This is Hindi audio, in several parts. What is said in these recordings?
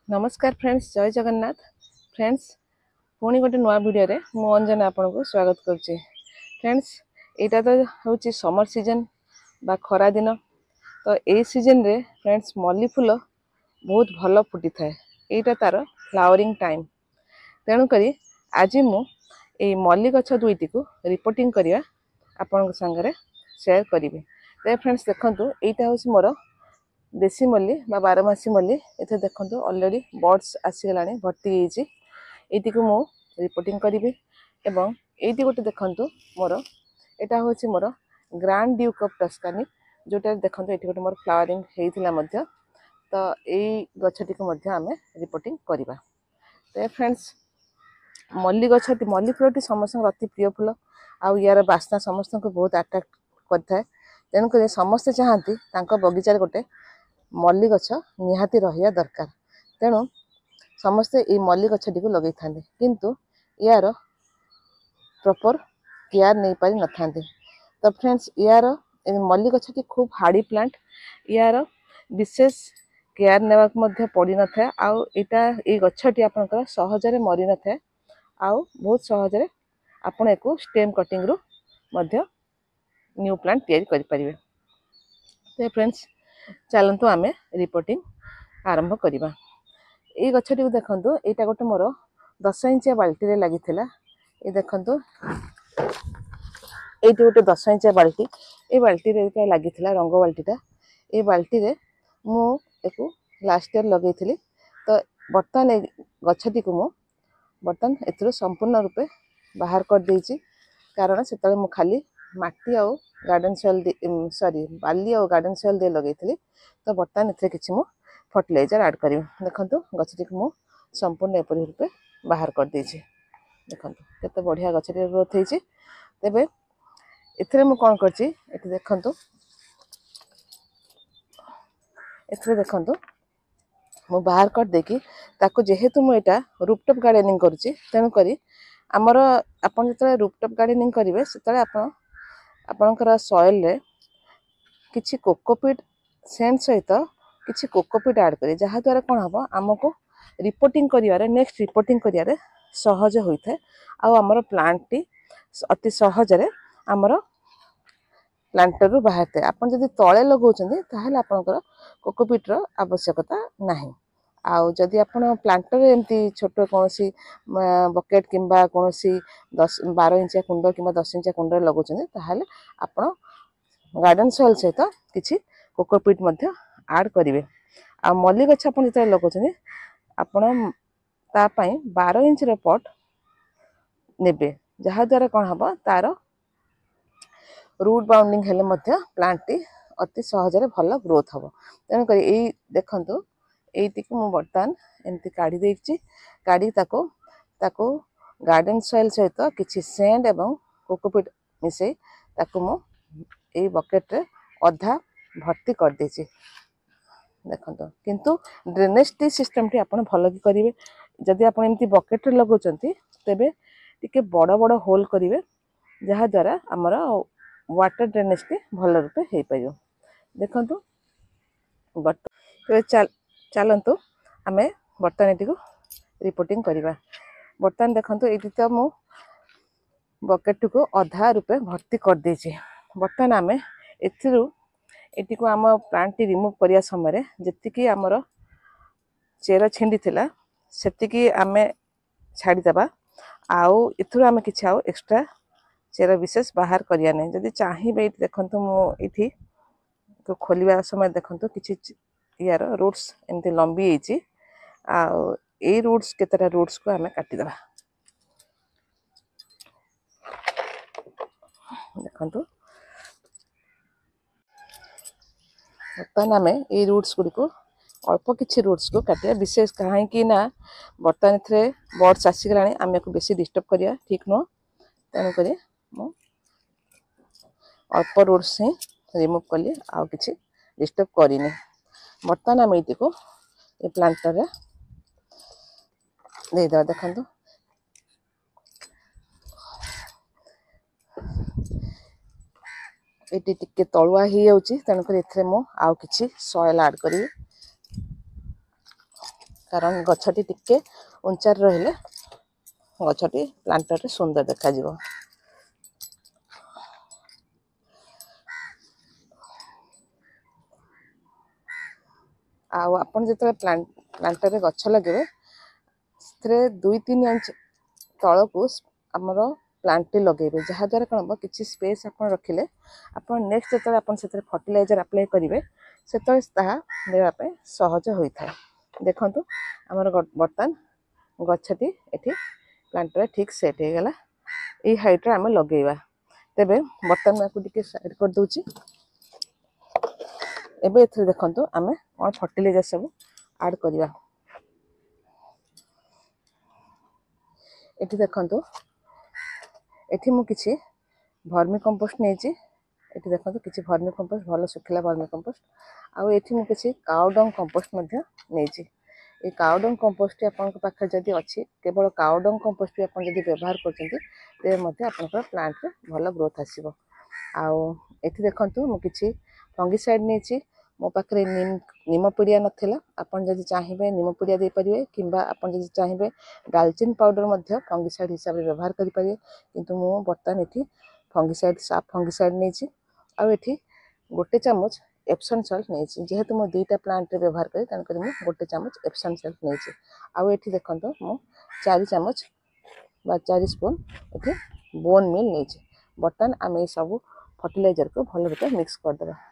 नमस्कार फ्रेंड्स, जय जगन्नाथ फ्रेंड्स। पुणी गोटे नुआ वीडियो रे मु अंजना आपन को स्वागत करुच्ची। फ्रेंड्स, एटा तो हूँ समर सीजन बा खरा दिन। तो ये सीजन रे फ्रेंड्स मल्ली फूल बहुत भल फुटी थाए। एटा तार फ्लावरिंग टाइम। तेणुक आज मु मल्ली गछ दुईटी को रिपोर्टिंग करवा आपण संगे शेयर करी। तो फ्रेंड्स देखंतु, एटा हूँ मोर देसी मल्ली बा बारमासी मल्ली। इथे देखंतु ऑलरेडी बर्ड्स आसीगला भर्ती होती। ये को मु रिपोर्टिंग करी। एवं ये गोटे देखंतु मोर एटा हूँ मोर ग्रांड ड्यूक ऑफ टस्कानी, जोटा देखंतु ये गोटे मोर फ्लावरिंग होता मध्य। तो यही गछटी को मध्य आमे रिपोर्टिंग करवा। तो फ्रेंड्स, मल्ली गछटी मल्ली फूलटी समस्त अति प्रिय फूल। आउ यार बास्ना समस्त को बहुत अट्राक्ट करता है। तेणुक समस्ते चाहती बगीचार गोटे मल्ली गछ निहाती रहिया दरकार। तेणु समस्ते ये मल्ली गछटी को लगे था, किंतु यार प्रॉपर केयर नहीं पारि न था। तो फ्रेंड्स, यार मल्ली गछटी खूब हार्डी प्लांट। यार विशेष केयर नेवाक पड़ी न था। आउ एटा ये गछटी आपनकर सहजरे मरी न था। आउ बहुत सहजरे आपण एको स्टेम कटिंग रु मध्य न्यू प्लांट तैयारी करि परिबे। तो फ्रेंड्स, चलतु आमे रिपोर्टिंग आरंभ करवा। ये गछटी को देखंतु, एटा गोटे मोर 10 इंचिया बाल्टी रे लगी थिला। ये देखंतु, ये गोटे 10 इंचिया बाल्टी। ये बाल्टी रे लगी थिला रंग बाल्टीटा। ये बाल्टी रे मु एको लास्ट ईयर लगे थिली। तो बर्तमान ए गछटी को मु बर्तमान एथरो संपूर्ण रूपे बाहर कर देइची। कारण से मु खाली माटी आउ गार्डन सॉइल सॉरी बाली आउ गार्डन सॉइल दे लगे थी। तो बर्तमान एथरे किछि मु फर्टिलाइजर ऐड करी। देखंतु गछटी को मु संपूर्ण एपरि रूपे बाहर कर देइची। देखंतु केते बढ़िया गछटी ग्रोथ हेछि। तेबे एथरे मु कोन करछि, एठी देखंतु, एथरे देखंतु मु बाहर कर देकी ताको जेहेतु मु एटा रूफटॉप गार्डनिंग करछि। तेनु करी आमर आपन जतले रूफटॉप गार्डनिंग करिवे सेतले आपनकर सॉइल रे किछि कोकोपीट सेंड सहित किछि कोकोपीट ऐड करी, जहा द्वारा कोन हबो हमको रिपोर्टिंग करिवारे नेक्स्ट रिपोर्टिंग करिवारे सहज होइथे। आ हमर प्लांट टी अति सहजरे हमर प्लांटर रु बाहरते। आपन जदि तळे लगौचंदी ताहाले आपनकर कोकोपीट रो आवश्यकता नाही। आउ जदि आपन प्लांटर एमती छोट कोनसी बकेट किंबा कोनसी 12 इंचिया कुंड किंबा 10 इंचिया कुंड लगौचंदी ताहाले आपन गार्डन सॉइल सहित किछि कोकोपीट मध्य ऐड करिवे। आ मल्ली गछ आपन जते लगौचंदी आपन ता पई 12 इंच रो पॉट नेबे, जहा द्वारा कोन हबो तार रूट बाउंडिंग हेले मध्य प्लांट टी अति सहजरे भल ग्रोथ हबो। तेनु करी एई देखंतु, एइटी को मु बर्तमान एमती काढी देइछि। काढी ताको गार्डन सॉइल सहित किछि सेंड एवं कोकोपीट मिसई ताको मु एई बकेट रे अधा भर्ती कर देछि। देखंतु, किंतु ड्रेनेज टी सिस्टम टी आपण भल कि करिवे। जदि आपण एमती बकेट रे लगौचंती तेबे टिके बड़ बड़ होल करिवे, जहा द्वारा हमर वाटर ड्रेनेज टी भल रूपे हेइ पाइयो। देखंतु बर्तमान चलंतु आमे बर्तमान एटी को रिपोर्टिंग करवा। बर्तमान देखंतु, एटी तो मु बकेट को अधा रूपे भर्ती कर देछि। बर्तमान आमे एथिरु एटी को आम प्लांट टी रिमूव करिया समय जेतिकी आमर चेर छिंडी थिला सेतिकी आमे छाड़ी देबा। आउ इथुरु आमे किछि आउ एक्स्ट्रा चेर विशेष बाहर करिया नै। जदि चाहिबे देखंतु मु इथि को खोलिबा समय देखंतु किछि यार रूट्स एमती लंबी हेछि। आउ ए रूट्स केतरा रूट्स को आमे काटि देबा। देखंतु बर्तमान आमे ए रूट्स गुडी को अल्प किछि रूट्स को काटिया। विशेष कहीं कि ना बर्तमान एथरे बर्ड्स आसीगलानी, आमे को बेसी डिस्टर्ब करिया ठीक न। तेनु करी मु अल्प रूट्स ही रिमूव कली, आउ किछि डिस्टर्ब करिनी। बर्तमान आमे इति को ए प्लांटर रे दे दा। देखंतु एटी टिके तळुआ ही जाउची। तेनु करी एथरे मु आउ किछि सॉइल ऐड करी। कारण गछटी टिके उंचार रहिले गछटी प्लांटर रे सुंदर देखा जिवो। आपण जिते प्लांटर रे गछ लगे 2-3 इंच तल को आमर प्लांट लगे जहाद्वारा कौन हम किसी स्पेस आप रखिले आप नेक्स्ट जो आप फर्टिलाइजर अप्लाई करेंगे से देवाई सहज होता है। देखु आमर बर्तमान गछटी ये प्लांटर ठीक सेट हो गला ये हाइट आम लगेगा तेबे बर्तमान मैं साइड कर दूची। एबे एथरे देखंतु आमे और फर्टिलाइजर सब ऐड करिया। एठी देखंतु एठी मु किछि वर्मी कंपोस्ट नेछि। एठी देखंतु किछि वर्मी कंपोस्ट भलो सुखिला वर्मी कंपोस्ट आउ एठी मु किछि काउ डंग कंपोस्ट मध्ये नेछि। ए काउ डंग कंपोस्ट आपन के पाखे जदी अछि केवल काउ डंग कंपोस्ट भी आपन जदी व्यवहार करछन्ती ते मध्ये आपन के प्लांट रे भलो ग्रोथ आसीबो। आउ एठी देखंतु मु किछि फंगिसाइड नेछि। मो पाखे नीमपीडिया नथिला आपन जदी चाहिबे नीमपीडिया दे परिवे किंबा आपन जदी चाहिबे दालचीनी पाउडर मध्ये फंगिसाइड हिसाब रे व्यवहार करि परिवे किंतु मो बर्तमान एठी फंगिसाइड साफ फंगिसाइड नेछि। आउ एठी गोटे चामच एप्सम सल्ट नेछि जेहेतु मो दुईटा प्लांट रे व्यवहार करे तन करी मो गोटे चामच एप्सम सल्ट नेछि। आउ एठी देखंतो मो 4 चामच बा 4 स्पून एठी बोन मिल नेछि। बर्तमान आमे सब फर्टिलाइजर को भलो रूपे मिक्स कर देबा।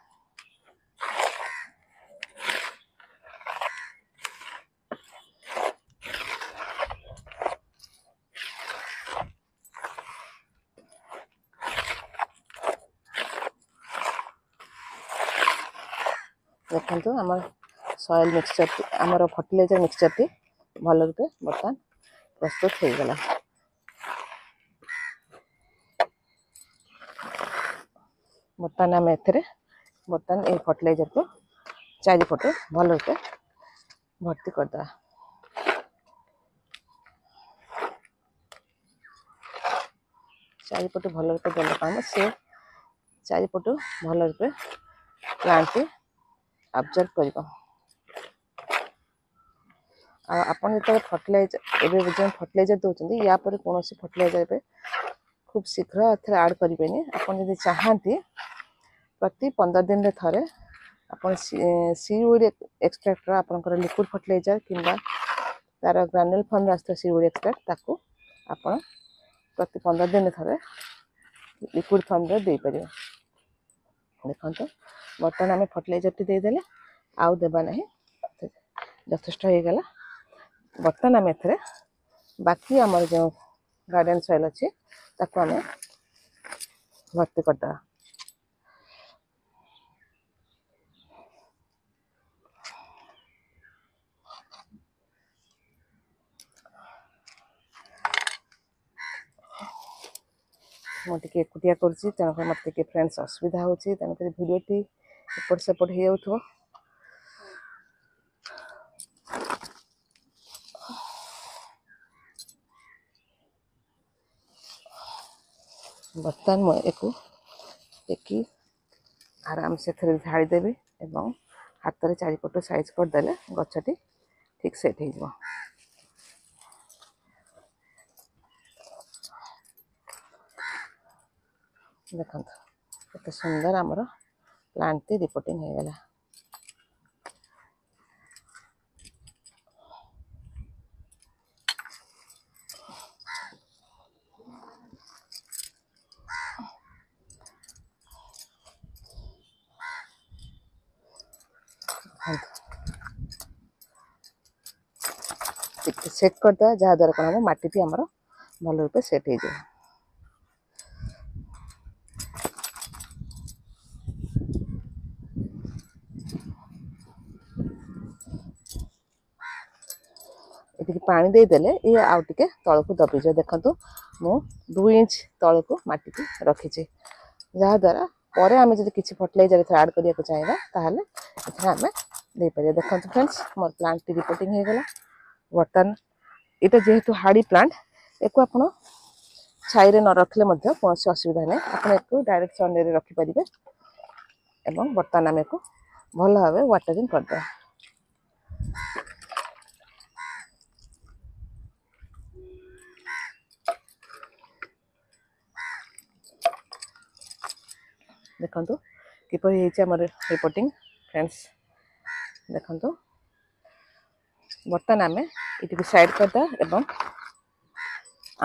देखंतु हमर सॉइल मिक्सचर हमर फर्टिलाइजर मिक्सचर टी भलो रूपे बर्तमान प्रस्तुत हो गला। बर्तमान आम एथरे बर्तमान ए फर्टिलाइजर को चारिपटे भलो रूपे भर्ती कर दवा। चारिपटे भलो रूपे देला काम से चारिपटे भलो रूपे प्लांट ऑब्जर्व करिबो। आपन जो फर्टिलाइजर एबे जो फर्टिलाइजर दोचंदी या पर कोनोसी फर्टिलाइजर पे खूब शीघ्र एथरे ऐड करिबेनी। आपन यदि चाहंती प्रति 15 दिन रे थरे आपन सीवुड एक्सट्रैक्ट आपनकर लिक्विड फर्टिलाइजर किंबा तार ग्रानुल फॉर्म रास्ता सीवुड एक्सट्रैक्ट ताको आपन प्रति 15 दिन रे थरे लिक्विड फॉर्म रे दे परिबे। देखंतो बर्तमान आमे फर्टिलाइजर टी दे देले आउ देबा नहीं यथेष्ट हो गला। बर्तमान आम एथरे बाकी आमर जो गार्डन सॉइल अच्छे ताको आमे भर्ती कर दवा। मुझे एकुटिया करछि तेणुकर मत फ्रेंड्स असुविधा होछि तेणुक वीडियो टी एपट सेपट हो जाउथो। बर्तमान मैं एक आराम से थे झाड़ी देवी एवं हाथ में चारिपट साइज करदे गछटी ठीक सेट हो। देखो केते सुंदर आमर प्लांट टी रिपोर्टिंग हो गला। सेट करदे जहाद्वारा कौन हम माटी भी आमर भल रूपे सेट हो जाए। ये पानी देदेले ये आउ टिके तल को दबी जाए। देखंतु मु 2 इंच तल को माटी की रखी जहाद्वारा पर आम जब किसी फर्टिलाइजर ऐड करने को चाहिए ताहले एथरे आमे दे परिया। देखंतु फ्रेंड्स मोर प्लांट टी रिपोर्टिंग हो गला। बर्तमान ये जेहेतु हाड़ी प्लांट एको आपण छाई रे न रखले मध्य कौन असुविधा नहीं आपण एको डायरेक्ट सन रे रखि परिबे एवं बर्तमान आम को भल भाव वाटरिंग कर दे। देखंतु किपरि हेछि हमर रिपोर्टिंग फ्रेंड्स देखंतु बर्तन आमे इटिक साइड करदा एवं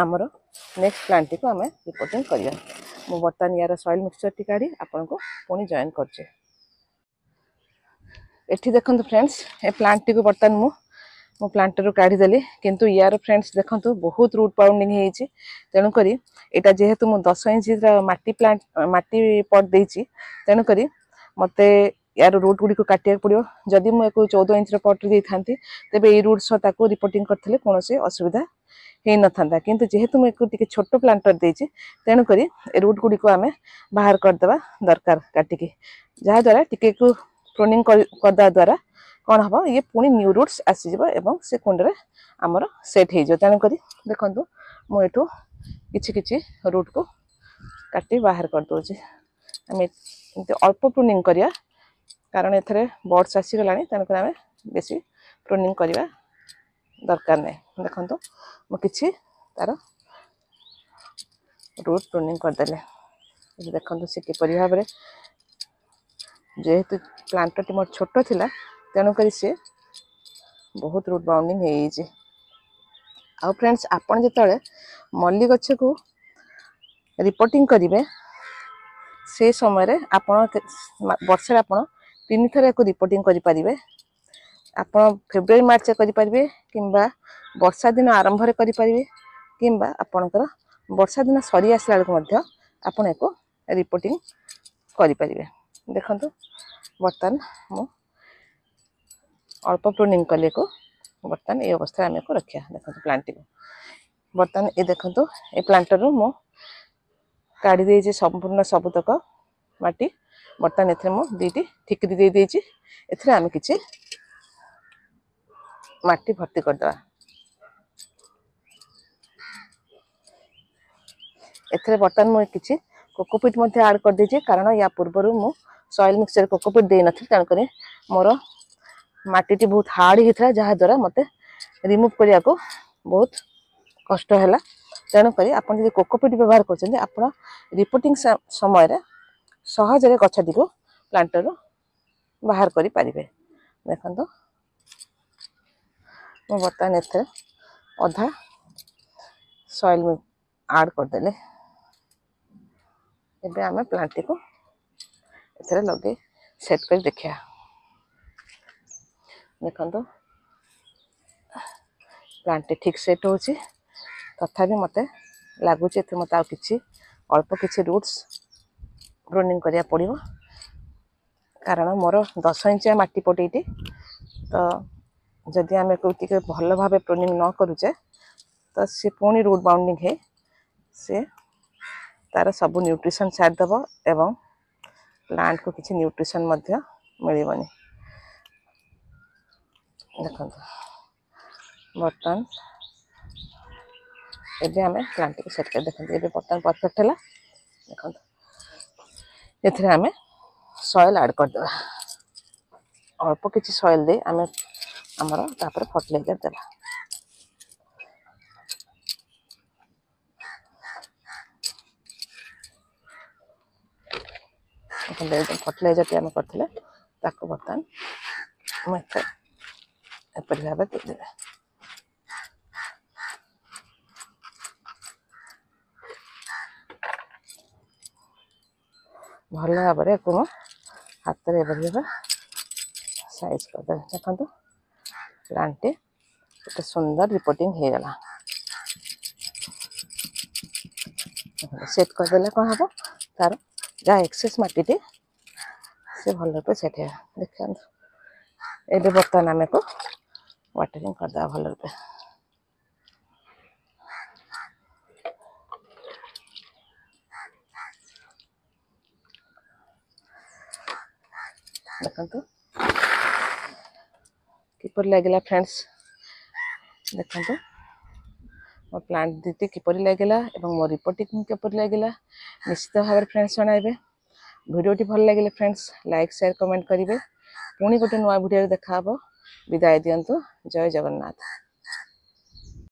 आमर नेक्स्ट प्लांट को आमे रिपोर्टिंग करिया मु बर्तन यार सॉइल मिक्सचर टी काढी आपन को पुनी जॉइन करछे एठी देखंतु फ्रेंड्स ए प्लांट टी को बर्तन मु प्लांट रो काढी देली किंतु यार फ्रेंड्स देखंतु बहुत रूट बाउंडिंग हेछि तेनु करी एटा जेहेतु मु 10 इंच रा माटी प्लांट माटी पॉट देछि तेनु करी मते यार रूट गुडी को काटिया पड़ियो जदि मु एको 14 इंच रा पॉट दे थांती तबे ए रूट सो ताको रिपोर्टिंग करथिले कोनोसे असुविधा हे न थांदा किंतु जेहेतु मु एको टिके छोटो प्लांटर देछि तेनु करी ए रूट गुडी को आमे बाहर कर देबा दरकार काटी के जहा द्वारा टिके को प्रूनिंग करदा द्वारा कौन हम ये पुणी न्यू रूट्स आसीज एवं से कुंड रे आमर सेट हो तेणु करी देखंतु मु एठू किछि किछि रूट को काटी बाहर कर दोछि आमे एते अल्प प्रूनिंग करिया कारण एथरे बर्ड्स आसी गलानी तेणु करी आमे बेसी प्रूनिंग करिया दरकार नै देखंतु मु किछि तार रूट प्रूनिंग कर देले देखंतु से किपरि भाबरे जेहेतु प्लांट टी मोर छोटो थिला तेणु करी से बहुत रूट बाउंडिंग हेछि आ फ्रेंड्स आपन जेतले मल्ली गछ को रिपोर्टिंग करिवे से समय रे आपन वर्षा आपन 3 थरा को रिपोर्टिंग करि परिबे आपन फेब्रुआरी मार्च करि परिबे किंबा वर्षा दिन आरंभ रे करि परिबे किंबा आपनकर वर्षा दिन सरी आसला को मध्य आपन एको रिपोर्टिंग करि परिबे देखंतु बर्तन मु अल्प प्रूनिंग कले को बर्तन ए अवस्था आमे को रखिया देखंतु प्लांट को बर्तन ए देखंतु ए प्लांटर रो मु काढी दे जे संपूर्ण सबुतक माटी बर्तन एथरे मु दीटी ठिकरी दे देछि एथरे आमे किछि माटी भर्ती कर दवा एथरे बर्तन मु किछि कोकोपीट मध्ये ऐड कर देछि कारण या पूर्वरु मु सॉइल मिक्सचर कोकोपीट दे नथि तन करे मोर माटी बहुत हार्ड हिथरा जहा द्वारा मते रिमूव करिया को बहुत कष्ट हैला तेणु करी आपण जे कोकोपीट व्यवहार करछन आपण रिपोर्टिंग समय रे सहज रे गछटी को प्लांटर बाहर करि परिबे देखंतो मो बर्तन एथे आधा सॉइल में ऐड कर देले एबे आमे प्लांट को एथे लगे सेट कर देखिया देखंतो प्लांट ठीक सेट होची तथापि मते लागुचे एथे मते आ किछि अल्प किछि रूट्स प्रूनिंग करिया पड़िबो कारण मोर 10 इंच माटी पटेटी तो जदि आमे कोटी के भल भाबे प्रूनिंग न करूचे तो से पुणी रूट बाउंडिंग है से तार सब न्यूट्रिशन छाड़ दबो एवं प्लांट को किछि न्यूट्रिशन मध्य मिलिबनी देखंतु बर्तन एबे हमें प्लांट को सेट कर देखंतु एबे बर्तन परफेक्ट हला देखंतु एथरे हमें सॉइल ऐड कर दबा अल्प किछि सॉइल दे हमें हमर तापर फर्टिलाइजर देबा फर्टिलाइजर टी हमें करथिले ताको बर्तन मैं एपरि भाबे दे देबे भल भाबरे को हाथ रे एपरि भाबे साइज कर दे देखंतु प्लांट एते सुंदर रिपोर्टिंग हे गला सेट कर देले कोन हबो तार जा एक्सेस माटी टी से भल पे सेट है देखंतु एबे बर्तन आमे को वाटरिंग कर दा भल पे देखंतु किपर लागला फ्रेंड्स देखंतु मो प्लांट दीती किपर लागला एवं मो रिपोर्टिंग किपर लागला निश्चित भाव फ्रेंड्स जणाइबे वीडियोटी भल लागिले फ्रेंड्स लाइक शेयर कमेंट करिवे पुणी गोटे नुआ वीडियो देखा हबो विदाय दियंतु जय जगन्नाथ।